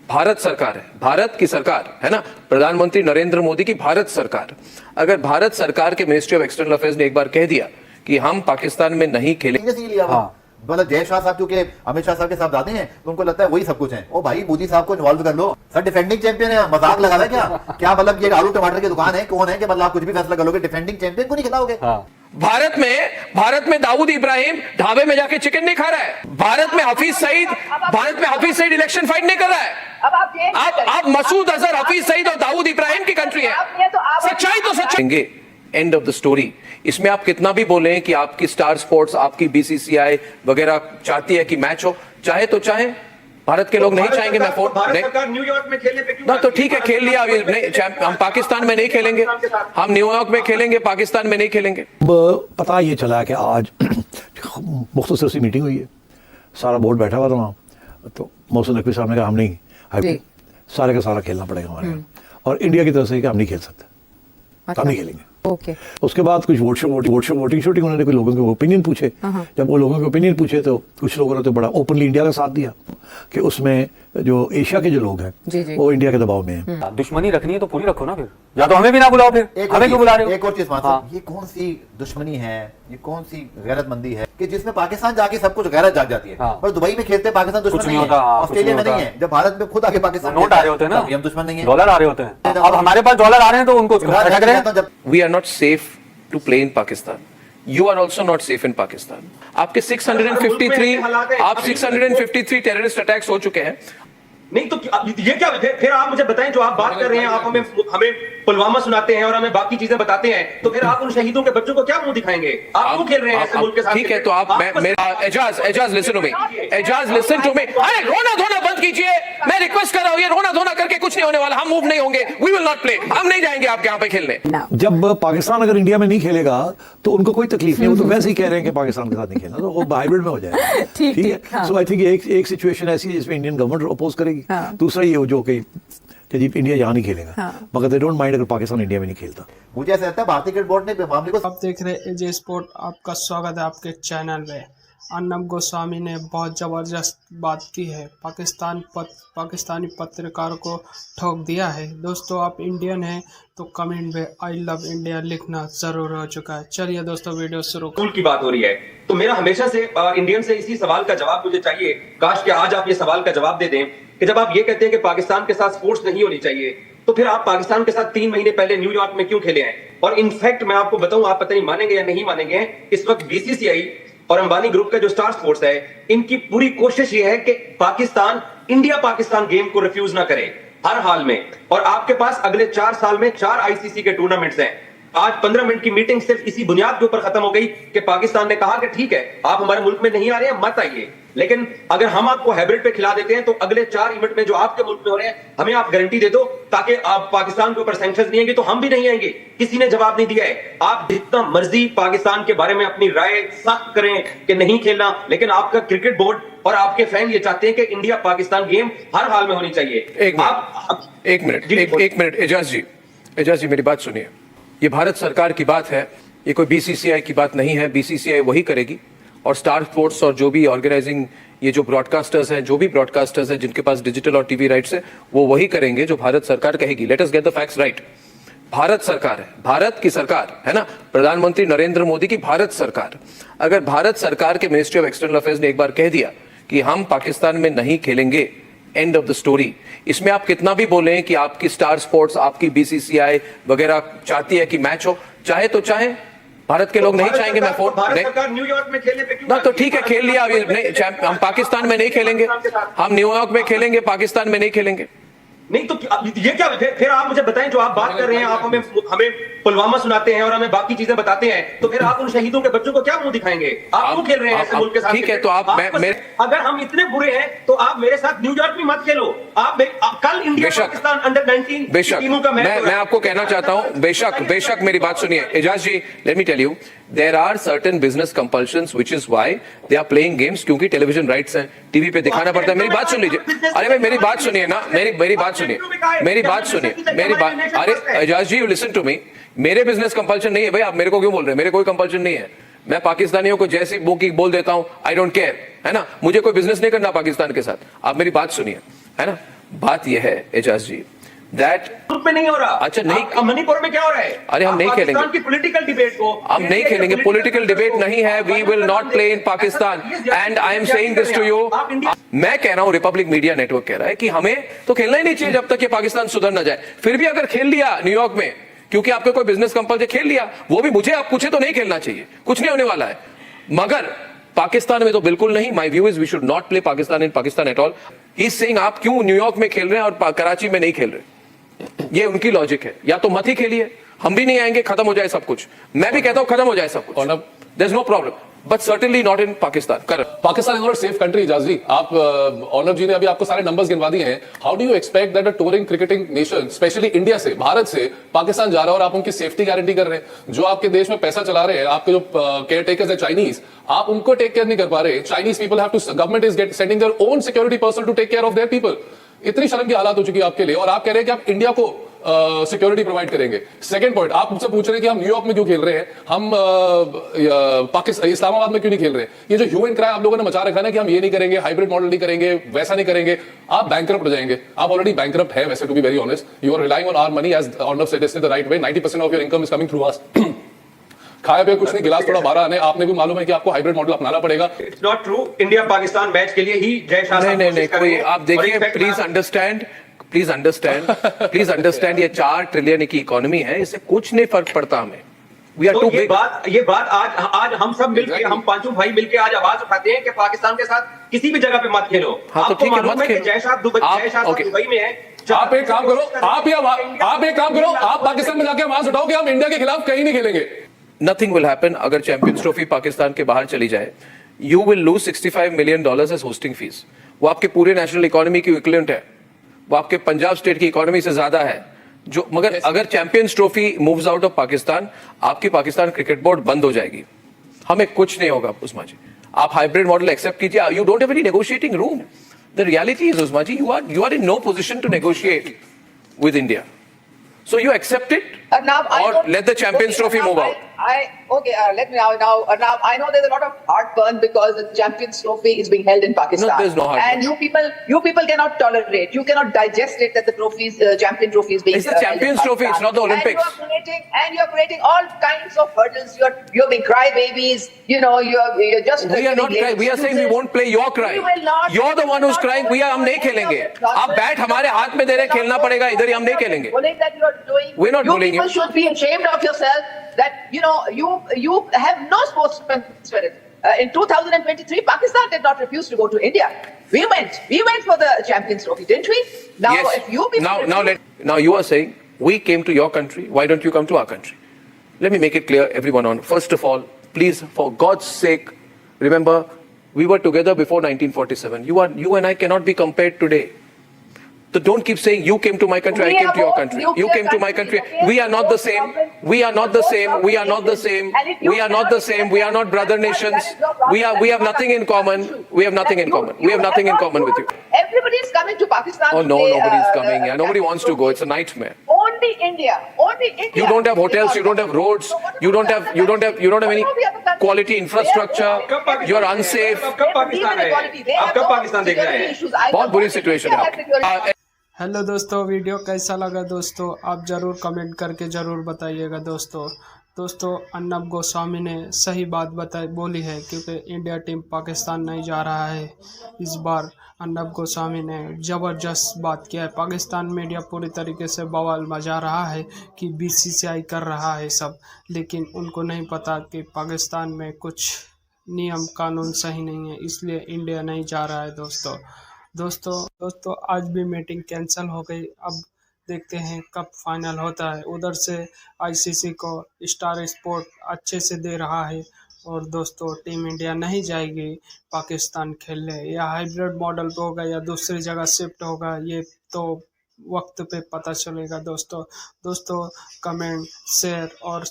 भारत सरकार है, भारत की सरकार है ना, प्रधानमंत्री नरेंद्र मोदी की भारत सरकार। अगर भारत सरकार के मिनिस्ट्री ऑफ एक्सटर्नल अफेयर्स ने एक बार कह दिया कि हम पाकिस्तान में नहीं खेलेंगे, मतलब जय शाह साहब क्योंकि अमित शाह साहब के साथ जाते हैं तो उनको लगता है वही सब कुछ है। ओ भाई मोदी साहब को इन्वॉल्व कर लो, सर डिफेंडिंग चैंपियन है, मजाक लगा रहा है क्या मतलब ये आलू टमाटर की दुकान है, कौन है कि मतलब आप कुछ भी फैसला कर लोगे, डिफेंडिंग चैंपियन को नहीं खिलाओगे। भारत में दाऊद इब्राहिम ढाबे में जाके चिकन नहीं खा रहा है, भारत में हफीज सईद इलेक्शन फाइट नहीं कर रहा है। आप मसूद अजहर, हफीज सईद और दाऊद इब्राहिम की कंट्री है, सच्चाई तो सच्चाई। End of the story. इसमें आप कितना भी बोलें कि आपकी स्टार स्पोर्ट्स, आपकी बीसीसीआई वगैरह चाहती है कि मैच हो, चाहे तो चाहे, भारत के लोग नहीं चाहेंगे। मैं न्यूयॉर्क में खेले ना तो ठीक है, खेल लिया, हम पाकिस्तान में नहीं खेलेंगे, हम न्यूयॉर्क में खेलेंगे, पाकिस्तान में नहीं खेलेंगे। पता ये चला कि आज मुख्तसर सी मीटिंग हुई है, सारा बोर्ड बैठा हुआ था वहाँ, तो मोहसिन नकवी साहब ने कहा हम नहीं, सारे का सारा खेलना पड़ेगा हमारे, और इंडिया की तरफ से हम नहीं खेल सकते, हम नहीं खेलेंगे। ओके। उसके बाद कुछ वोटिंग शूटिंग उन्होंने कुछ लोगों के ओपिनियन पूछे। जब वो लोगों के ओपिनियन पूछे तो कुछ लोगों ने तो बड़ा ओपनली इंडिया का साथ दिया कि उसमें जो एशिया के जो लोग हैं वो इंडिया के दबाव में हैं। दुश्मनी रखनी है तो पूरी रखो ना, फिर या तो हमें भी ना बुलाओ, फिर हमें क्यों बुला रहे हो? एक और चीज ये कौन सी दुश्मनी है, ये कौन सी गैरतमंदी है कि जिसमें पाकिस्तान जाके सब कुछ गैरत जाग जाती है, पर दुबई में खेलते पाकिस्तान दुश्मन नहीं है, ऑस्ट्रेलिया में नहीं है, जब भारत में खुद आके पाकिस्तान नोट आ रहे होते हैं ना, हम दुश्मन नहीं है, डॉलर आ रहे होते हैं। अब हमारे पास डॉलर आ रहे हैं तो उनको खटक रहे हैं। We are not safe to play in Pakistan. You are also not safe in Pakistan. आपके 653 टेररिस्ट अटैक्स हो चुके हैं। नहीं तो ये क्या, फिर आप मुझे बताएं, जो आप बात कर रहे हैं, आप हमें पुलवामा सुनाते हैं और हमें बाकी चीजें बताते हैं, तो फिर आप उन शहीदों के बच्चों को क्या मुंह दिखाएंगे? आप क्यों खेल रहे हैं ऐसे मुल्क के साथ? ठीक है, तो आप Aijaz listen to me, Aijaz listen to me. अरे रोना धोना बंद कीजिए, मैं रिक्वेस्ट कर रहा हूं, ये रोना धोना करके कुछ नहीं होने वाला, हम मूव नहीं होंगे, वी विल नॉट प्ले, हम नहीं जाएंगे आपके यहाँ पे खेलने। जब पाकिस्तान अगर इंडिया में नहीं खेलेगा तो उनको कोई तकलीफ नहीं, वो तो वैसे ही कह रहे हैं कि पाकिस्तान के साथ नहीं खेलना, तो वो हाइब्रिड में हो जाएगा। ठीक है, सो आई थिंक एक सिचुएशन ऐसी है जिसमें इंडियन गवर्नमेंट अपोज करेगी, दूसरा ये जो कि जी इंडिया यहाँ नहीं खेलेगा, मगर दे डोंट माइंड अगर पाकिस्तान इंडिया में नहीं खेलता। मुझे ऐसा लगता है भारतीय क्रिकेट बोर्ड ने मामले को। आप देख रहे हैं एजे स्पोर्ट, आपका स्वागत है आपके चैनल में। अर्नब गोस्वामी ने बहुत ज़बरदस्त बात की है, पाकिस्तानी पत्रकार को ठोक दिया है। दोस्तों आप इंडियन हैं तो कमेंट में आई लव इंडिया लिखना जरूर हो चुका है। चलिए दोस्तों वीडियो शुरू। स्कूल की बात हो रही है तो मेरा हमेशा से इंडियन से इसी सवाल का जवाब मुझे चाहिए, काश कि आज आप ये सवाल का जवाब दे दें कि जब आप ये कहते हैं कि पाकिस्तान के साथ स्पोर्ट्स नहीं होनी चाहिए, तो फिर आप पाकिस्तान के साथ 3 महीने पहले न्यूयॉर्क में क्यों खेले हैं? और इनफैक्ट मैं आपको बताऊं, आप पता नहीं मानेंगे या नहीं मानेंगे, इस वक्त बीसीसीआई और अंबानी ग्रुप का जो स्टार स्पोर्ट्स है, इनकी पूरी कोशिश ये है कि पाकिस्तान इंडिया पाकिस्तान गेम को रिफ्यूज ना करे हर हाल में। और आपके पास अगले 4 साल में 4 आईसीसी के टूर्नामेंट्स हैं। आज 15 मिनट की मीटिंग सिर्फ इसी बुनियाद के ऊपर खत्म हो गई कि पाकिस्तान ने कहा कि ठीक है, आप हमारे मुल्क में नहीं आ रहे हैं, मत आइए, लेकिन अगर हम आपको हाइब्रिड पे खिला देते हैं तो अगले 4 इवेंट में जो आपके मुल्क में हो रहे हैं, हमें आप गारंटी दे दो, ताकि आप पाकिस्तान के ऊपर सैंक्शंस नहीं आएंगे तो हम भी नहीं आएंगे। किसी ने जवाब नहीं दिया है। आप जितना मर्जी पाकिस्तान के बारे में अपनी राय सख्त करें कि नहीं खेलना, लेकिन आपका क्रिकेट बोर्ड और आपके फैन ये चाहते हैं कि इंडिया पाकिस्तान गेम हर हाल में होनी चाहिए। एक मिनट एजाज जी मेरी बात सुनिए। ये भारत सरकार की बात है, ये कोई बीसीसीआई की बात नहीं है। बीसीसीआई वही करेगी, और स्टार स्पोर्ट्स और जो भी ऑर्गेनाइजिंग, ये जो ब्रॉडकास्टर्स हैं, जो भी ब्रॉडकास्टर्स हैं जिनके पास डिजिटल और टीवी राइट्स है, वो वही करेंगे जो भारत सरकार कहेगी। Let us get the facts right. Bharat सरकार है, भारत की सरकार है ना, प्रधानमंत्री नरेंद्र मोदी की भारत सरकार। अगर भारत सरकार के मिनिस्ट्री ऑफ एक्सटर्नल अफेयर्स ने एक बार कह दिया कि हम पाकिस्तान में नहीं खेलेंगे, एंड ऑफ द स्टोरी। इसमें आप कितना भी बोलें कि आपकी स्टार स्पोर्ट्स, आपकी बीसीसीआई वगैरह चाहती है कि मैच हो, चाहे तो चाहे, भारत के लोग नहीं चाहेंगे। मैं न्यूयॉर्क में खेले ना तो ठीक है, खेल लिया, हम पाकिस्तान में नहीं खेलेंगे, हम न्यूयॉर्क में खेलेंगे, पाकिस्तान में नहीं खेलेंगे। नहीं तो ये क्या, फिर आप मुझे बताएं, जो आप बात कर रहे हैं, आप हमें पुलवामा सुनाते हैं और हमें बाकी चीजें बताते हैं, तो फिर आप उन शहीदों के बच्चों को क्या मुंह दिखाएंगे? आप क्यों खेल रहे हैं ऐसे मुल्क के साथ? ठीक है, तो आप अगर हम इतने बुरे हैं तो आप मेरे साथ न्यूयॉर्क में मत खेलो। आप कल इंडिया पाकिस्तान अंडर 19 टीमों का मैच। मैं आपको कहना चाहता हूं, बेशक मेरी बात सुनिए Ejaz ji, let me tell you, there are certain business compulsions which is why they are playing games, क्योंकि टेलीविजन राइट्स हैं, टीवी पे दिखाना पड़ता है। मेरी बात सुन लीजिए, अरे भाई मेरी बात सुनिए ना, मेरी बात सुनिए, अरे एजाज जी यू लिसन टू मी। मेरे बिजनेस कंपल्शन नहीं है भाई, आप मेरे को क्यों बोल रहे हैं? मेरे कोई कंपल्शन नहीं है। मैं पाकिस्तानियों को जैसी बुकी बोल देता हूं, आई डोंट केयर, है ना, मुझे कोई बिजनेस नहीं करना पाकिस्तान के साथ। आप मेरी बात सुनिए, है ना, बात यह है एजाज जी दैट ग्रुप में नहीं हो रहा। अच्छा, नहीं। अब मणिपुर में क्या हो रहा है? अरे हम आप नहीं खेलेंगे। पाकिस्तान की पॉलिटिकल डिबेट को हम नहीं खेलेंगे, पॉलिटिकल डिबेट नहीं है, we will not play in Pakistan and I am saying this to you. मैं कह रहा हूं, रिपब्लिक मीडिया नेटवर्क कह रहा है कि हमें तो खेलना ही नहीं चाहिए जब तक कि पाकिस्तान सुधर ना जाए। फिर भी अगर खेल लिया न्यूयॉर्क में क्योंकि आपके कोई बिजनेस कंपनी से खेल लिया, वो भी मुझे आप पूछे तो नहीं खेलना चाहिए, कुछ नहीं होने वाला है। मगर पाकिस्तान में तो बिल्कुल नहीं। My view is we should not play Pakistan in Pakistan at all. He is saying आप क्यों न्यूयॉर्क में खेल रहे हैं और कराची में नहीं खेल रहे, ये उनकी लॉजिक है। या तो मत ही खेलिए, हम भी नहीं आएंगे, खत्म हो जाए सब कुछ। मैं भी कहता हूं खत्म हो जाए सब कुछ, there is no problem, but certainly not in Pakistan. Correct. Pakistan is not safe country. Ijaz ji, आप अर्नब जी ने अभी आपको सारे नंबर्स गिनवा दिए हैं। How do you expect that a touring cricketing nation, specially India से, भारत से पाकिस्तान जा रहा है और आप उनकी सेफ्टी गारंटी कर रहे हैं? जो आपके देश में पैसा चला रहे हैं, आपके जो केयर टेकर्स है चाइनीज, आप उनको टेक केयर नहीं कर पा रहे। Chinese people have to, government is sending their own security person to take care of their people. इतनी शर्म की हालात हो चुकी है आपके लिए, और आप कह रहे हैं कि आप इंडिया को सिक्योरिटी प्रोवाइड करेंगे। सेकंड पॉइंट, आप मुझसे पूछ रहे हैं कि हम न्यूयॉर्क में क्यों खेल रहे हैं, हम पाकिस्तान इस्लामाबाद में क्यों नहीं खेल रहे हैं। ये जो ह्यूमन क्राई आप लोगों ने मचा रखा है ना कि हम ये नहीं करेंगे, हाइब्रिड मॉडल नहीं करेंगे, वैसा नहीं करेंगे, आप बैंकरप्ट हो जाएंगे। आप ऑलरेडी बैंकरप्ट है वैसे, to be very honest. You are relying on our money as Arnab said the right way. 90% of your income is coming through us. खाए पे कुछ नहीं, गिलास थोड़ा बारह आने। आपने भी मालूम है कि आपको हाइब्रिड मॉडल अपनाना पड़ेगा। It's not true. India Pakistan match के लिए ही जय शाह साहब नहीं, कोशिश कर कोई रहे हैं। आप देखिए, और in fact प्लीज अंडरस्टैंड ये 4 ट्रिलियन की इकोनॉमी है, इससे कुछ नहीं फर्क पड़ता हमें। वी आर तो टू ये बिग। बात आज हम सब मिलके, हम पांचों भाई मिलके आज आवाज उठाते हैं कि पाकिस्तान के साथ किसी भी जगह पे मत खेलो। हाँ, तो आपको ठीक है, मालूम मत है कि खेलो। जय शाह साहब ओके। दुबई में है। आप एक काम करो, आप पाकिस्तान में जाके आवाज उठाओ कि हम इंडिया के खिलाफ कहीं नहीं खेलेंगे। नथिंग विल हैपन अगर चैंपियंस ट्रॉफी पाकिस्तान के बाहर चली जाए। You will lose $65 million as hosting fees. वो आपके पूरे नेशनल इकोनॉमी की इक्विवेलेंट है, वो आपके पंजाब स्टेट की इकोनॉमी से ज्यादा है। जो मगर अगर champions trophy moves out of Pakistan, आपकी पाकिस्तान क्रिकेट बोर्ड बंद हो जाएगी। हमें कुछ नहीं होगा उस्मा जी। आप हाइब्रिड मॉडल एक्सेप्ट कीजिए, you don't have any negotiating room. The reality is Usma ji, you are in no position to negotiate with India, so you accept it or let the champions trophy move out. Let me now I know there's a lot of heartburn because the Champions Trophy is being held in Pakistan. No, there's no heartburn. And you people cannot tolerate, you cannot digest it that the Champion Trophy is being It's the Champions Trophy, it's not the Olympics. And you're creating all kinds of hurdles. You're being crybabies, you know, you're just We are not crying. We are saying we won't play your crying. You will not. You're the one who's crying. हम नहीं खेलेंगे। आप bat हमारे हाथ में दे रहे, खेलना पड़ेगा, इधर ही हम नहीं खेलेंगे। We're not bullying you. You people should be ashamed of yourself that, you know, you have no sportsman spirit. In 2023, Pakistan did not refuse to go to India. We went for the Champions Trophy, didn't we? Now, Yes. if you people Now you are saying we came to your country. Why don't you come to our country? Let me make it clear, everyone. First of all, please, for God's sake, remember we were together before 1947. You and I cannot be compared today. So don't keep saying you came to my country, I came to your country. You came to my country. We are not the same. We are not the same. We are not the same. We are not the same. We are not brother nations. We have nothing in common. We have nothing in common. We have nothing in common with you. Everybody is coming to Pakistan. Oh no, to play, nobody is coming. Yeah, nobody wants to go. It's a nightmare. Only India. You don't have hotels. You don't have roads. You don't have any quality infrastructure. You are unsafe. अब कब पाकिस्तान आए? अब कब पाकिस्तान देखने आए हैं? बहुत बुरी सिचुएशन है। हेलो दोस्तों, वीडियो कैसा लगा दोस्तों आप ज़रूर कमेंट करके ज़रूर बताइएगा दोस्तों अर्नब गोस्वामी ने सही बात बोली है क्योंकि इंडिया टीम पाकिस्तान नहीं जा रहा है इस बार। अर्नब गोस्वामी ने ज़बरदस्त बात किया है। पाकिस्तान मीडिया पूरी तरीके से बवाल मचा रहा है कि बीसीसीआई कर रहा है सब, लेकिन उनको नहीं पता कि पाकिस्तान में कुछ नियम कानून सही नहीं है, इसलिए इंडिया नहीं जा रहा है दोस्तों आज भी मीटिंग कैंसिल हो गई। अब देखते हैं कब फाइनल होता है। उधर से आईसीसी को स्टार स्पोर्ट अच्छे से दे रहा है और दोस्तों टीम इंडिया नहीं जाएगी पाकिस्तान खेलने, या हाइब्रिड मॉडल पे होगा या दूसरी जगह शिफ्ट होगा, ये तो वक्त पे पता चलेगा दोस्तों कमेंट शेयर और